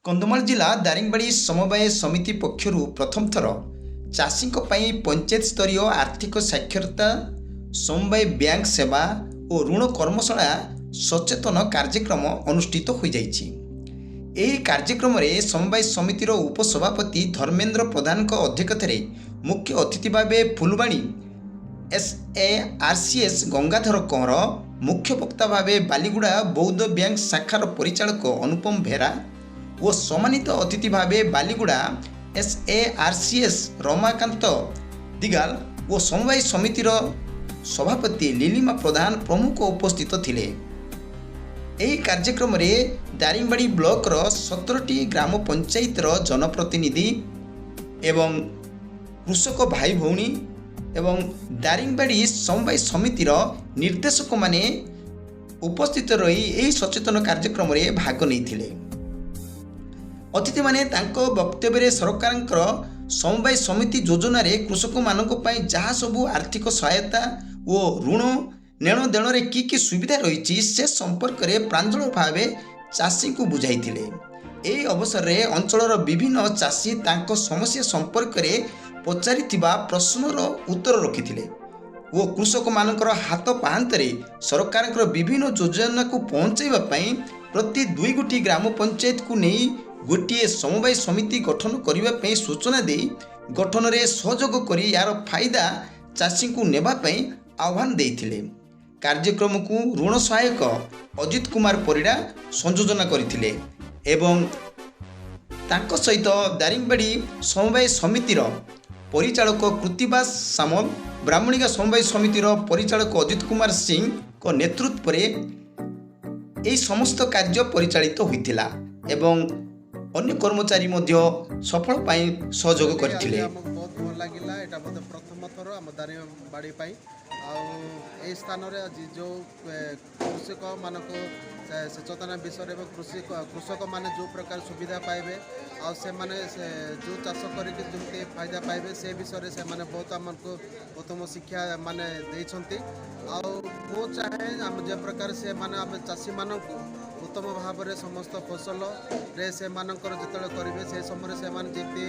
कंधमाल जिला दारिंगबाड़ी समवाय समिति पक्षर प्रथम थर चाषी पंचायत स्तरीय आर्थिक साक्षरता समवाय बैंक सेवा और ऋण कर्मशाला सचेतन कार्यक्रम अनुष्ठित हो जाइछि। एही कार्यक्रम रे समवाय समितिर उपसभापति धर्मेंद्र प्रधान अध्यक्षतार मुख्य अतिथि भावे फुलवाणी SARCS गंगाधर कंवर, मुख्य वक्ता भावे बालीगुड़ा बौद्ध बैंक शाखार परिचालक अनुपम बेहरा और सम्मानित अतिथि भावे बालीगुड़ा SARCS रमाकांत दिगाल और समवाय समितिर सभापति लीलिमा प्रधान प्रमुख उपस्थित थिले। एही कार्यक्रम रे दारिंगबाड़ी ब्लॉक 17टी ग्राम पंचायतर जनप्रतिनिधि एवं कृषक भाई भौणी एवं दारिंगबाड़ी समवाय समितिर निर्देशक माने उपस्थित रही एही सचेतन कार्यक्रम रे भाग नहीं। अतिथि माने तांको वक्तव्य सरकारंकर समवाय समिति योजना रे कृषक मानक पई जहाँ सबू आर्थिक सहायता और ऋण नेण देण रे की सुविधा रही से संपर्क में प्रांजल भावे चाषी को बुझाइथिले। एही अवसर रे अंचलर विभिन्न चाषी तांको समस्या संपर्क में पचारिथिबा प्रश्नर उत्तर रखिथिले वो कृषक मानकर हाथ पाहांतरे सरकारंकर विभिन्न योजना को पहुंचाइबा पई प्रति 2 गोटी ग्राम पंचायत को नहीं गोटे समवाय समिति गठन करने सूचना दे गठन में सहयोग कर यार फायदा चाषी को नेबापी आह्वान देते। कार्यक्रम को ऋण सहायक अजित कुमार परिड़ा संयोजन करथिले एवं तांको सहित दारिंगबाड़ी समवाय समितिर परिचालक कृतिबास सामल, ब्राह्मणिका समवाय समितिर परिचालक अजित कुमार सिंह को नेतृत्व में यह समस्त कार्य परिचालित होइथिला एवं अन्य कर्मचारी मध्य सफल पाई सहयोग करथिले। बहुत भल लागिला एटा बोध प्रथम थर आम दारिंगबाड़ी पाई आ स्थान रे आज जो कृषक मानक सचेतन विषय में कृषक माने जो प्रकार सुविधा पाइबे आ से माने जो चाष करके जो फायदा पाइबे से विषय से माने बहुत आमको प्रथम शिक्षा माने देइछंती आ मो चाहे आम जे प्रकार से माने आम चाषी मानक उत्तम भाव में समस्त फसल रे से मानकर जिते करेंगे से समय से जमी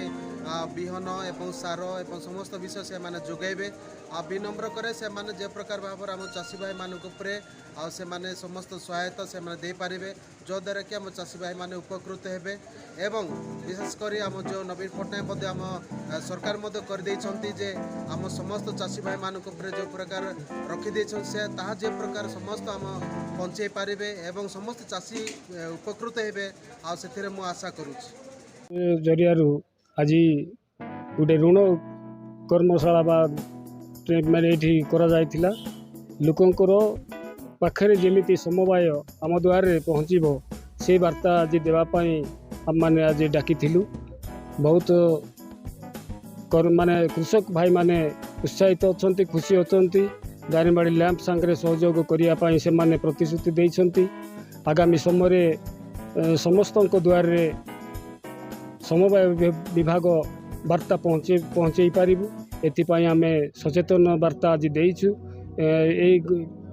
विहन एवं सार एवं समस्त विषय से माने जोगाइबे आ विनम्र करे से माने जे प्रकार भाव आम चाषी भाई मानक उपरे आ से माने समस्त सहायता से माने दे पारिबे जो द्वारा कि आम चाषी भाई माने उपकृत हेबे एवं विशेषकर आम जो नवीन पट्टनायक मध्य आम सरकार मध्य कर देइछंती जे आम समस्त चाषी भाई मानक उपरे जो प्रकार रखी देइछन से ताहा जे प्रकार समस्त आम पहुँचे पारिबे एवं समस्त चाषी उपकृत हेबे आ सेथिरे मु आशा करूछि। जरियारू आज गोटे ऋण कर्मशाला बा मैंने ये करा जाइथिला लोकंकर पाखरे जेमिति समवाय आम द्वारे पहुँचब से वार्ता आज देवाई आम मैंने आज डाकिथिलु। बहुत माने कृषक भाई माने उत्साहित अच्छा खुशी अच्छा दारिंगबाड़ी लैंप सांगे सहयोग करने से माने प्रतिश्रुति देइछंती। आगामी समय समस्त द्वार समवाय विभाग वार्ता पहुँचे पारिबु एथिपाई आमे सचेतन वार्ता आज देइछु। एई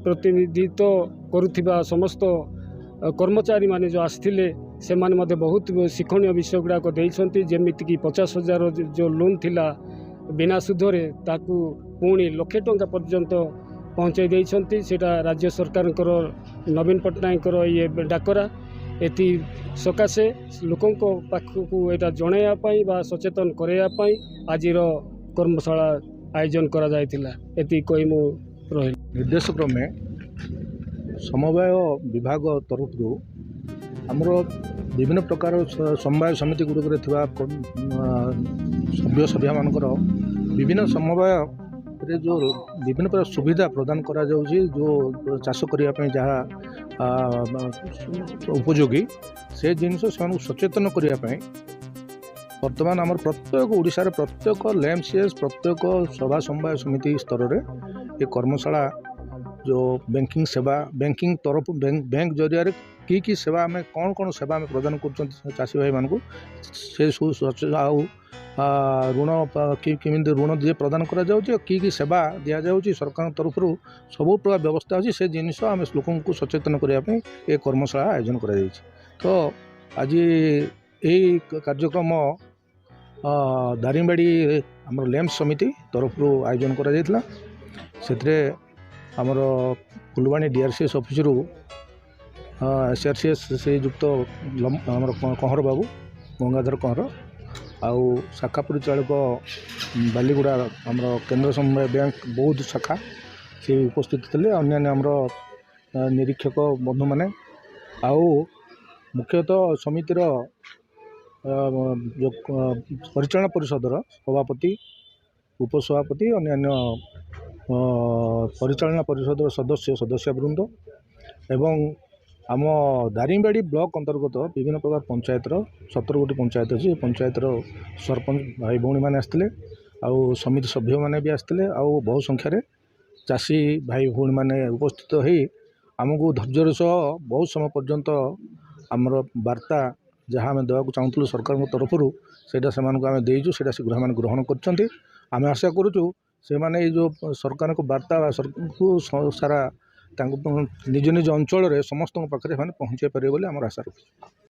प्रतिनिधित्व करुथिबा समस्त कर्मचारी माने जो आस्थिले से माने मध्य बहुत शिक्षणीय विषय गुड़ाक देइछंती जेमिति कि 50,000 जो लोन थिला बिना सुधरे ताकू पुणी लक्षे टंका पर्यंत पहुँचाई देइछंती। सेटा राज्य सरकारकर नवीन पट्टनायकर ये डाकरा एति सकाशे लोकों पाखक यहाँ जनवाई बा सचेतन करवाई आजिर कर्मशाला आयोजन करा जायतिला एति कोई मु रही निर्देश क्रमे समवाय विभाग तरफ आमर विभिन्न प्रकार समवाय समिति गुड़िक सभ्य सभ्या मानकर विभिन्न समवाय रे जो विभिन्न प्रकार सुविधा प्रदान करा जाउछि जो चाष करने जहाँ उपयोगी से जिनस से सचेतन करने वर्तमान आम प्रत्येक ओडिशा रे प्रत्येक लैंपसीएस प्रत्येक सभा समवाय समिति स्तर में ये कर्मशाला जो बैंकिंग सेवा बैंकिंग तरफ बैंक जरिया की सेवा आम कौन कौन सेवा आम प्रदान कर चाषी भाई मानक से ऋण किमिंद ऋण दिए प्रदान करा जाउछि की सेवा दिया जाउछि सरकार तरफ सब प्रकार व्यवस्था अच्छी से जिनिस आम लोक सचेतन करने ये कर्मशाला आयोजन करा जाइछि। तो आज ଏହି କାର୍ଯ୍ୟକ୍ରମ ଦାରିଙ୍ଗବାଡ଼ି ଆମର ଲ୍ୟାମ୍ପ ସମିତି ତରଫରୁ ଆୟୋଜନ କରାଯାଇଥିଲା। ସେଥିରେ ଆମର ଫୁଲବାଣୀ DRCS ଅଫିସରୁ SRCS ଶ୍ରୀଯୁକ୍ତ ଆମର କହଁର ବାବୁ ଗଙ୍ଗାଧର କହଁର ଆଉ ଶାଖା ପରିଚାଳକ ବାଲିଗୁଡ଼ା ଆମର କେନ୍ଦ୍ର ସମବାୟ ବ୍ୟାଙ୍କ ବୌଦ୍ଧ ଶାଖା ସେ ଉପସ୍ଥିତ ଥିଲେ। ଅନ୍ୟାନ୍ୟ ଆମର ନିରୀକ୍ଷକ ବନ୍ଧୁମାନେ ଆଉ ମୁଖ୍ୟତଃ ସମିତିର ପରିଚାଳନା ପରିଷଦର ସଭାପତି ଉପସଭାପତି ଅନ୍ୟାନ୍ୟ ପରିଚାଳନା ପରିଷଦର ସଦସ୍ୟବୃନ୍ଦ ଏବଂ ଆମ ଦାରିଙ୍ଗବାଡ଼ି ବ୍ଲକ ଅନ୍ତର୍ଗତ ବିଭିନ୍ନ ପ୍ରକାର ପଞ୍ଚାୟତର 17 ଗୋଟି ପଞ୍ଚାୟତ ଅଛି। ଏ ପଞ୍ଚାୟତର ସରପଞ୍ଚ ଭାଇ ଭଉଣୀମାନେ ଆସିଥିଲେ ଆଉ ସମିତି ସଭ୍ୟମାନେ ବି ଆସିଥିଲେ ଆଉ ବହୁ ସଂଖ୍ୟାରେ ଚାଷୀ ଭାଇ ଭଉଣୀମାନେ ଉପସ୍ଥିତ ହୋଇ ଆମକୁ ଧୈର୍ଯ୍ୟର ସହ ବହୁତ ସମୟ ପର୍ଯ୍ୟନ୍ତ ଆମର ବାର୍ତ୍ତା ଯାହା ଆମେ ଦେବାକୁ ଚାହୁଁଥିଲୁ ସରକାରଙ୍କ ତରଫରୁ ସେଇଟା ସେମାନଙ୍କୁ ଆମେ ଦେଇଛୁ। ସେଇଟା ସେମାନେ ଗ୍ରହଣ କରିଛନ୍ତି। ଆମେ ଆଶା କରୁଛୁ ସେମାନେ ଏଇ ଯେଉଁ ସରକାରଙ୍କ ବାର୍ତ୍ତା ସାରା ତାଙ୍କ ନିଜ ନିଜ ଅଞ୍ଚଳରେ ସମସ୍ତଙ୍କ ପାଖରେ ସେମାନେ ପହଞ୍ଚାଇ ପାରିବେ ବୋଲି ଆମର ଆଶା ରଖୁଛୁ।